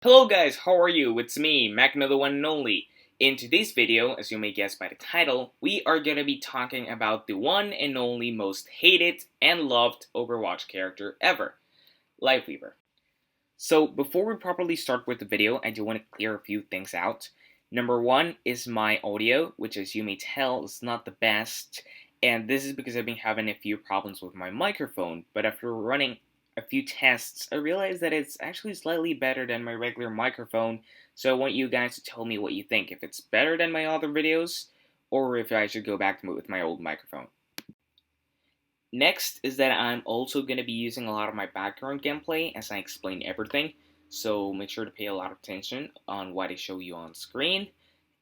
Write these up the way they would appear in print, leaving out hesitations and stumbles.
Hello guys, how are you? It's me, Magna the one and only. In today's video, as you may guess by the title, we are going to be talking about the one and only most hated and loved Overwatch character ever, Lifeweaver. So before we properly start with the video, I do want to clear a few things out. Number one is my audio, which as you may tell is not the best, and this is because I've been having a few problems with my microphone, but after running a few tests, I realized that it's actually slightly better than my regular microphone, so I want you guys to tell me what you think, if it's better than my other videos, or if I should go back with my old microphone. Next is that I'm also going to be using a lot of my background gameplay as I explain everything, so make sure to pay a lot of attention on what I show you on screen.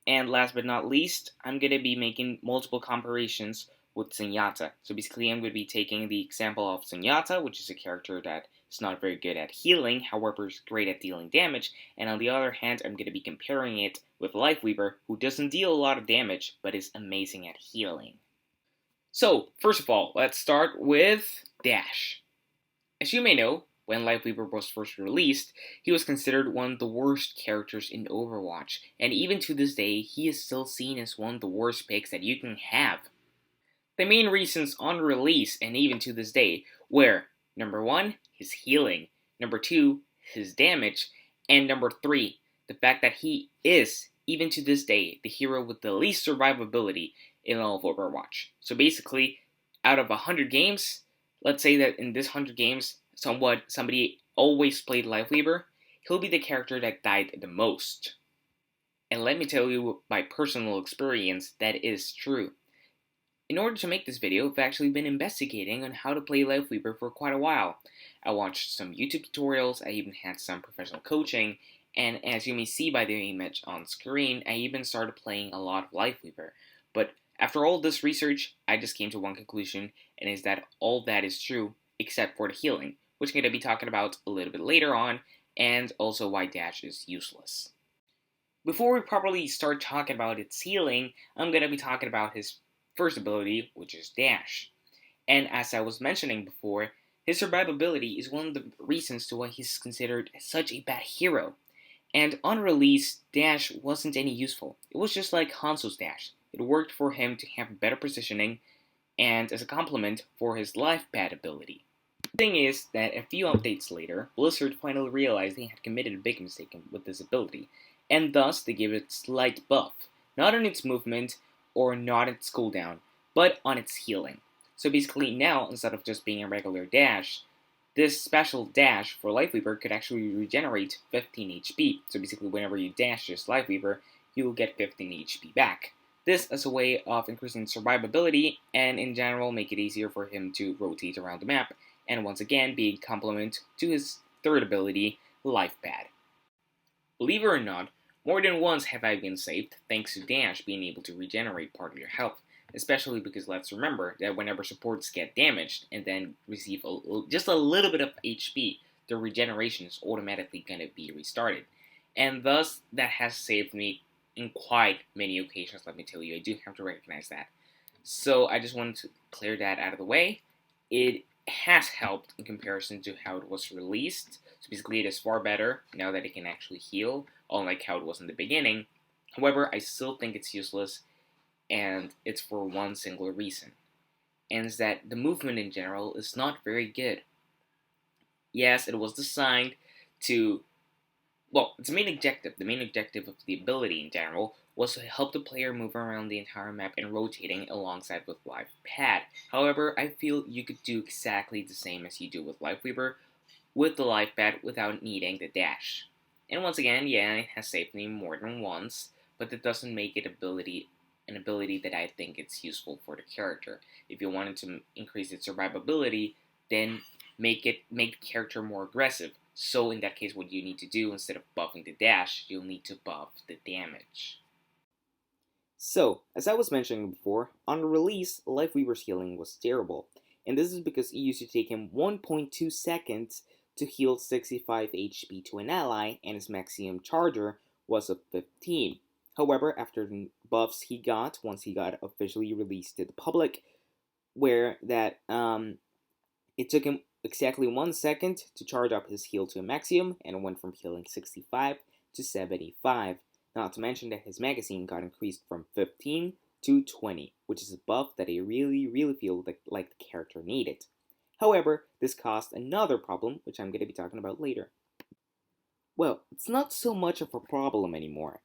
And last but not least, I'm going to be making multiple comparisons with Zenyatta. So basically I'm going to be taking the example of Zenyatta, which is a character that is not very good at healing, however is great at dealing damage, and on the other hand I'm going to be comparing it with Lifeweaver, who doesn't deal a lot of damage, but is amazing at healing. So, first of all, let's start with Dash. As you may know, when Lifeweaver was first released, he was considered one of the worst characters in Overwatch, and even to this day, he is still seen as one of the worst picks that you can have. The main reasons on release, and even to this day, were number 1, his healing, number 2, his damage, and number 3, the fact that he is, even to this day, the hero with the least survivability in all of Overwatch. So basically, out of 100 games, let's say that in this 100 games, somebody always played Lifeweaver, he'll be the character that died the most. And let me tell you by personal experience, that is true. In order to make this video, I've actually been investigating on how to play Lifeweaver for quite a while. I watched some YouTube tutorials, I even had some professional coaching, and as you may see by the image on screen, I even started playing a lot of Lifeweaver. But after all this research, I just came to one conclusion, and is that all that is true, except for the healing, which I'm going to be talking about a little bit later on, and also why Dash is useless. Before we properly start talking about its healing, I'm going to be talking about his first ability, which is Dash. And as I was mentioning before, his survivability is one of the reasons to why he's considered such a bad hero. And on release, Dash wasn't any useful. It was just like Hanzo's Dash. It worked for him to have better positioning, and as a complement for his life pad ability. The thing is that a few updates later, Blizzard finally realized they had committed a big mistake with this ability, and thus they gave it a slight buff, not on its movement or not its cooldown, but on its healing. So basically now, instead of just being a regular dash, this special dash for Lifeweaver could actually regenerate 15 HP. So basically whenever you dash this Lifeweaver, you will get 15 HP back. This as a way of increasing survivability and in general make it easier for him to rotate around the map, and once again be a complement to his third ability, Life Pad. Believe it or not, more than once have I been saved thanks to Dash being able to regenerate part of your health, especially because let's remember that whenever supports get damaged and then receive just a little bit of HP, their regeneration is automatically going to be restarted. And thus, that has saved me in quite many occasions, let me tell you. I do have to recognize that. So I just wanted to clear that out of the way. It has helped in comparison to how it was released. So basically it is far better now that it can actually heal, unlike how it was in the beginning. However, I still think it's useless, and it's for one single reason. And it's that the movement in general is not very good. Yes, it was designed to, well, its main objective, the main objective of the ability in general, was to help the player move around the entire map and rotating alongside with Life Pad. However, I feel you could do exactly the same as you do with Lifeweaver with the Life Pad without needing the dash. And once again, yeah, it has saved me more than once, but that doesn't make it an ability that I think it's useful for the character. If you wanted to increase its survivability, then make the character more aggressive. So in that case, what you need to do, instead of buffing the dash, you'll need to buff the damage. So, as I was mentioning before, on release, Lifeweaver's healing was terrible, and this is because it used to take him 1.2 seconds to heal 65 HP to an ally, and his maximum charger was of 15. However, after the buffs he got, once he got officially released to the public, where that it exactly 1 second to charge up his heal to a maximum and went from healing 65 to 75. Not to mention that his magazine got increased from 15 to 20, which is a buff that I really feel like the character needed. However, this caused another problem, which I'm going to be talking about later. Well, it's not so much of a problem anymore.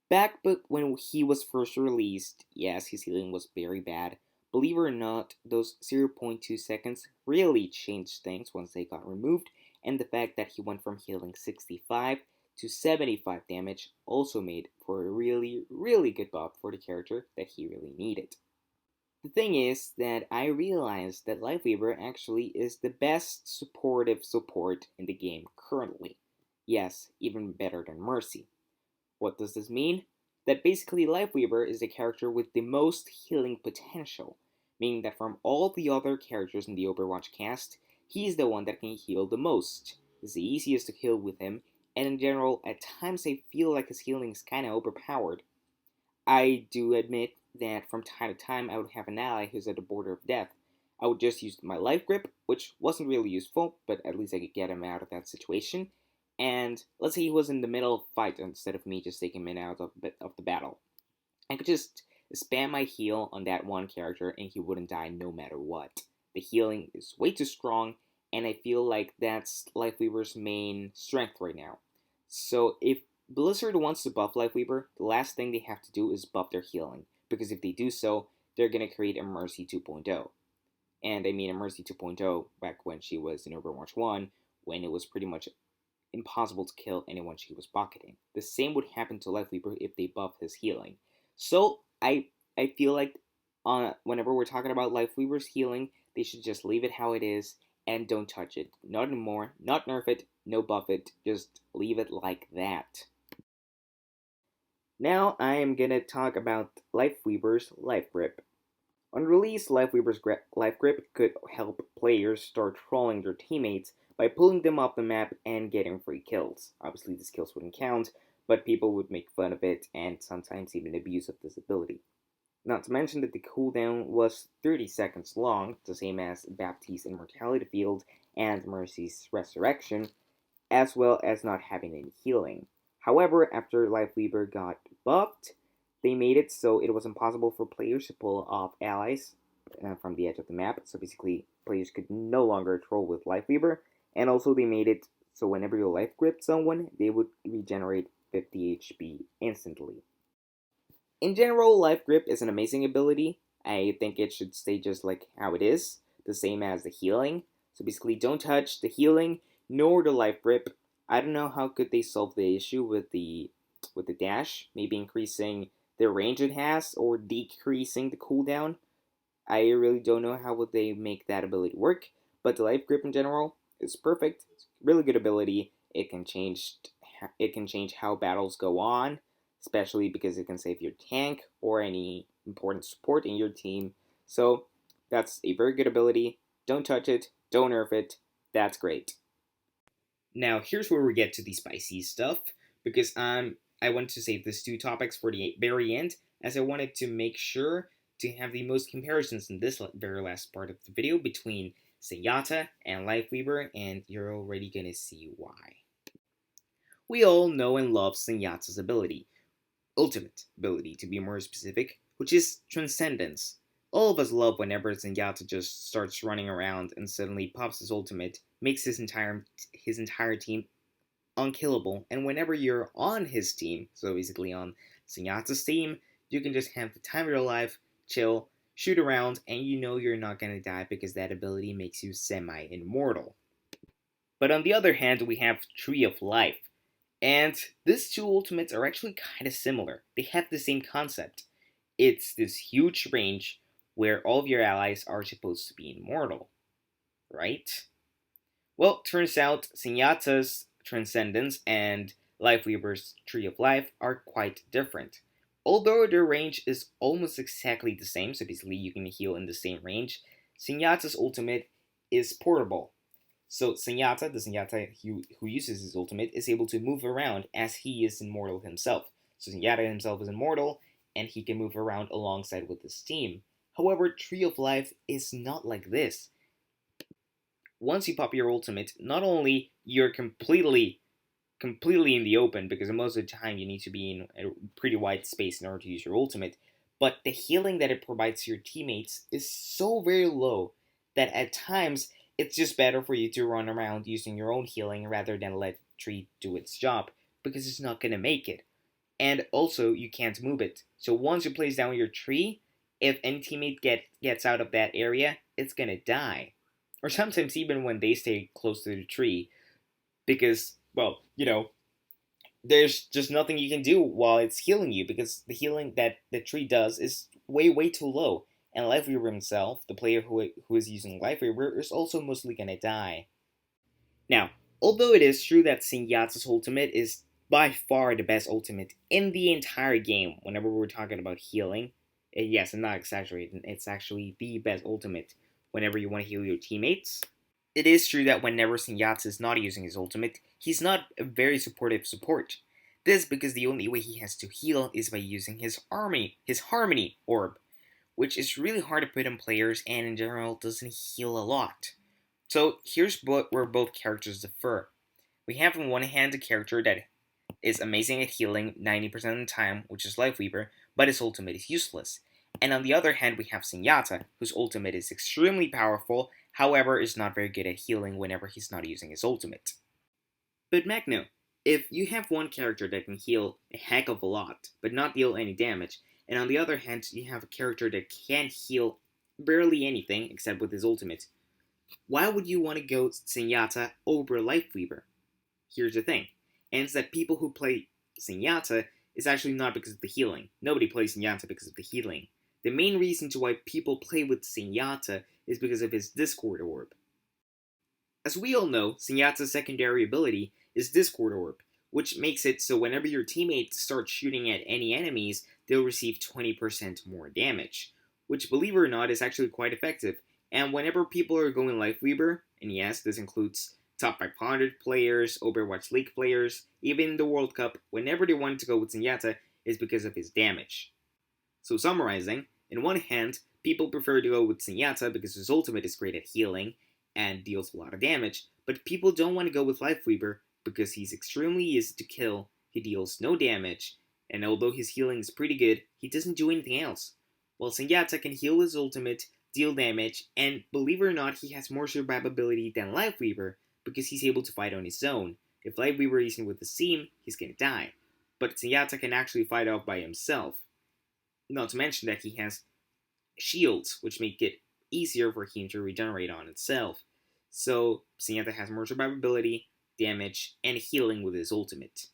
Back but when he was first released, yes, his healing was very bad. Believe it or not, those zero point 0.2 seconds really changed things once they got removed, and the fact that he went from healing 65 to 75 damage also made for a really good buff for the character that he really needed. The thing is that I realized that Lifeweaver actually is the best supportive support in the game currently. Yes, even better than Mercy. What does this mean? That basically Lifeweaver is the character with the most healing potential, meaning that from all the other characters in the Overwatch cast, he's the one that can heal the most. It's the easiest to heal with him, and in general, at times I feel like his healing is kinda overpowered. I do admit that from time to time I would have an ally who's at the border of death. I would just use my life grip, which wasn't really useful, but at least I could get him out of that situation. And let's say he was in the middle of a fight instead of me just taking him out of the battle. I could just spam my heal on that one character and he wouldn't die no matter what. The healing is way too strong, and I feel like that's Lifeweaver's main strength right now. So if Blizzard wants to buff Lifeweaver, the last thing they have to do is buff their healing, because if they do so, they're going to create a Mercy 2.0. And I mean a Mercy 2.0 back when she was in Overwatch 1, when it was pretty much impossible to kill anyone she was pocketing. The same would happen to Lifeweaver if they buff his healing. So I feel like whenever we're talking about Lifeweaver's healing, they should just leave it how it is and don't touch it. Not anymore, not nerf it, no buff it, just leave it like that. Now I am gonna talk about Lifeweaver's Life Grip. On release, Lifeweaver's Life Grip could help players start trolling their teammates by pulling them off the map and getting free kills. Obviously, these kills wouldn't count, but people would make fun of it and sometimes even abuse of this ability. Not to mention that the cooldown was 30 seconds long, the same as Baptiste's Immortality Field and Mercy's Resurrection, as well as not having any healing. However, after Lifeweaver got buffed, they made it so it was impossible for players to pull off allies from the edge of the map. So basically, players could no longer troll with Lifeweaver. And also, they made it so whenever you life gripped someone, they would regenerate 50 HP instantly. In general, Life Grip is an amazing ability. I think it should stay just like how it is, the same as the healing. So basically, don't touch the healing nor the Life Grip. I don't know how could they solve the issue with the dash, maybe increasing the range it has or decreasing the cooldown. I really don't know how would they make that ability work, but the Life Grip in general is perfect. It's a really good ability. It can change how battles go on, especially because it can save your tank or any important support in your team. So that's a very good ability. Don't touch it, don't nerf it. That's great. Now here's where we get to the spicy stuff, because I want to save these two topics for the very end, as I wanted to make sure to have the most comparisons in this very last part of the video between Zenyatta and Lifeweaver, and you're already gonna see why. We all know and love Zenyatta's ability, ultimate ability to be more specific, which is Transcendence. All of us love whenever Zenyatta just starts running around and suddenly pops his ultimate, makes his entire team unkillable, and whenever you're on his team, so basically on Zenyatta's team, you can just have the time of your life, chill, shoot around, and you know you're not gonna die because that ability makes you semi-immortal. But on the other hand, we have Tree of Life. And these two ultimates are actually kind of similar. They have the same concept. It's this huge range where all of your allies are supposed to be immortal, right? Well, turns out Zenyatta's Transcendence and Lifeweaver's Tree of Life are quite different. Although their range is almost exactly the same, so basically you can heal in the same range, Zenyatta's ultimate is portable. So Zenyatta, the Zenyatta who uses his ultimate, is able to move around as he is immortal himself. So Zenyatta himself is immortal, and he can move around alongside with his team. However, Tree of Life is not like this. Once you pop your ultimate, not only you're completely in the open because most of the time you need to be in a pretty wide space in order to use your ultimate, but the healing that it provides to your teammates is so very low that at times it's just better for you to run around using your own healing rather than let tree do its job because it's not gonna make it. And also you can't move it. So once you place down your tree, if any teammate gets out of that area, it's gonna die. Or sometimes even when they stay close to the tree, because well, there's just nothing you can do while it's healing you because the healing that the tree does is way too low. And Lifeweaver himself, the player who is using Lifeweaver, is also mostly gonna die. Now, although it is true that Zenyatta's ultimate is by far the best ultimate in the entire game, whenever we're talking about healing, yes, I'm not exaggerating, it's actually the best ultimate whenever you want to heal your teammates. It is true that whenever Zenyatta is not using his ultimate, he's not a very supportive support. This because the only way he has to heal is by using his Harmony Orb, which is really hard to put on players and in general doesn't heal a lot. So here's where both characters differ. We have on one hand a character that is amazing at healing 90% of the time, which is Lifeweaver, but his ultimate is useless. And on the other hand, we have Zenyatta, whose ultimate is extremely powerful, however, is not very good at healing whenever he's not using his ultimate. But Magno, if you have one character that can heal a heck of a lot, but not deal any damage, and on the other hand, you have a character that can heal barely anything except with his ultimate, why would you want to go Zenyatta over Lifeweaver? Here's the thing, and it's that people who play Zenyatta is actually not because of the healing. Nobody plays Zenyatta because of the healing. The main reason to why people play with Zenyatta is because of his Discord Orb. As we all know, Zenyatta's secondary ability is Discord Orb, which makes it so whenever your teammates start shooting at any enemies, they'll receive 20% more damage, which, believe it or not, is actually quite effective. And whenever people are going Lifeweaver, and yes, this includes top 500 players, Overwatch League players, even the World Cup, whenever they wanted to go with Zenyatta, is because of his damage. So summarizing, in one hand, people prefer to go with Zenyatta because his ultimate is great at healing and deals a lot of damage, but people don't want to go with Lifeweaver because he's extremely easy to kill, he deals no damage, and although his healing is pretty good, he doesn't do anything else. While Zenyatta can heal his ultimate, deal damage, and believe it or not, he has more survivability than Lifeweaver because he's able to fight on his own. If Lifeweaver isn't with the team, he's gonna die. But Zenyatta can actually fight off by himself. Not to mention that he has shields, which make it easier for him to regenerate on itself. So Zenyatta has more survivability, damage, and healing with his ultimate.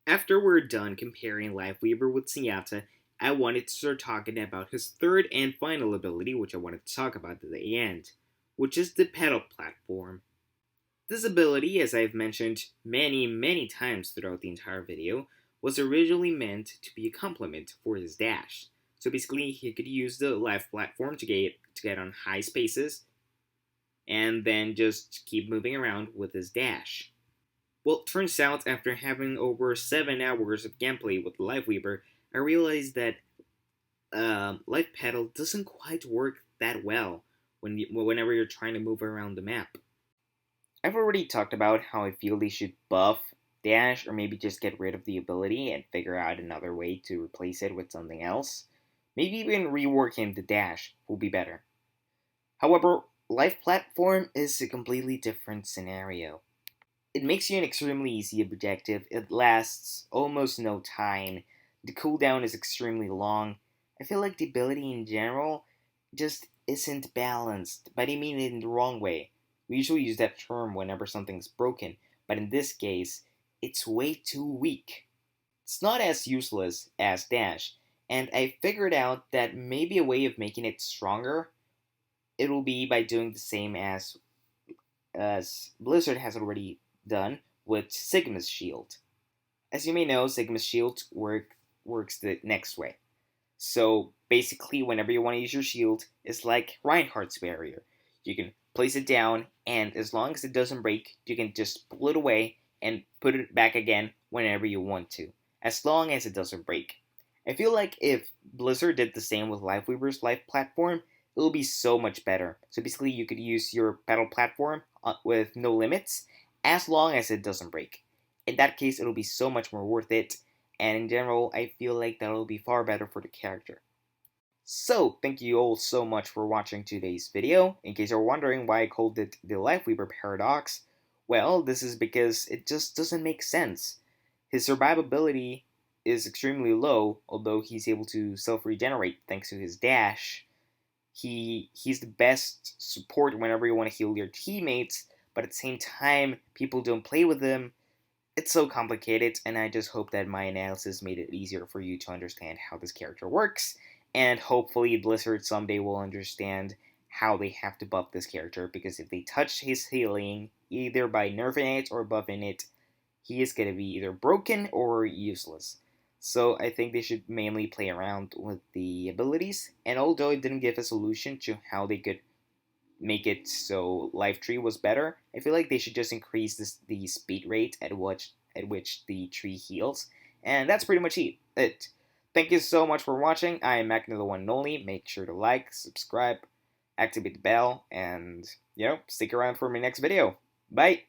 After we're done comparing Lifeweaver with Zenyatta, I wanted to start talking about his third and final ability, which I wanted to talk about at the end, which is the pedal platform. This ability, as I've mentioned many times throughout the entire video, was originally meant to be a complement for his dash. So basically, he could use the life platform to get on high spaces, and then just keep moving around with his dash. Well, it turns out after having over 7 hours of gameplay with Lifeweaver, I realized that Life Pedal doesn't quite work that well whenever you're trying to move around the map. I've already talked about how I feel they should buff Dash or maybe just get rid of the ability and figure out another way to replace it with something else. Maybe even reworking the Dash will be better. However, Life Platform is a completely different scenario. It makes you an extremely easy objective, it lasts almost no time, the cooldown is extremely long. I feel like the ability in general just isn't balanced, but I mean it in the wrong way. We usually use that term whenever something's broken, but in this case, it's way too weak. It's not as useless as Dash, and I figured out that maybe a way of making it stronger, it'll be by doing the same as Blizzard has already done with Sigma's Shield. As you may know, Sigma's Shield works the next way. So basically, whenever you want to use your shield, it's like Reinhardt's barrier. You can place it down, and as long as it doesn't break, you can just pull it away and put it back again whenever you want to, as long as it doesn't break. I feel like if Blizzard did the same with Lifeweaver's life platform, it'll be so much better. So basically, you could use your pedal platform with no limits as long as it doesn't break. In that case, it'll be so much more worth it. And in general, I feel like that'll be far better for the character. So, thank you all so much for watching today's video. In case you're wondering why I called it the Lifeweaver Paradox, well, this is because it just doesn't make sense. His survivability is extremely low, although he's able to self-regenerate thanks to his dash. He's the best support whenever you want to heal your teammates, but at the same time, people don't play with him. It's so complicated, and I just hope that my analysis made it easier for you to understand how this character works, and hopefully Blizzard someday will understand how they have to buff this character, because if they touch his healing, either by nerfing it or buffing it, he is going to be either broken or useless. So I think they should mainly play around with the abilities, and although it didn't give a solution to how they could make it so Life Tree was better, I feel like they should just increase the speed rate at which the tree heals, and that's pretty much it. Thank you so much for watching. I am Magna the one and only. Make sure to like, subscribe, activate the bell, and stick around for my next video. Bye.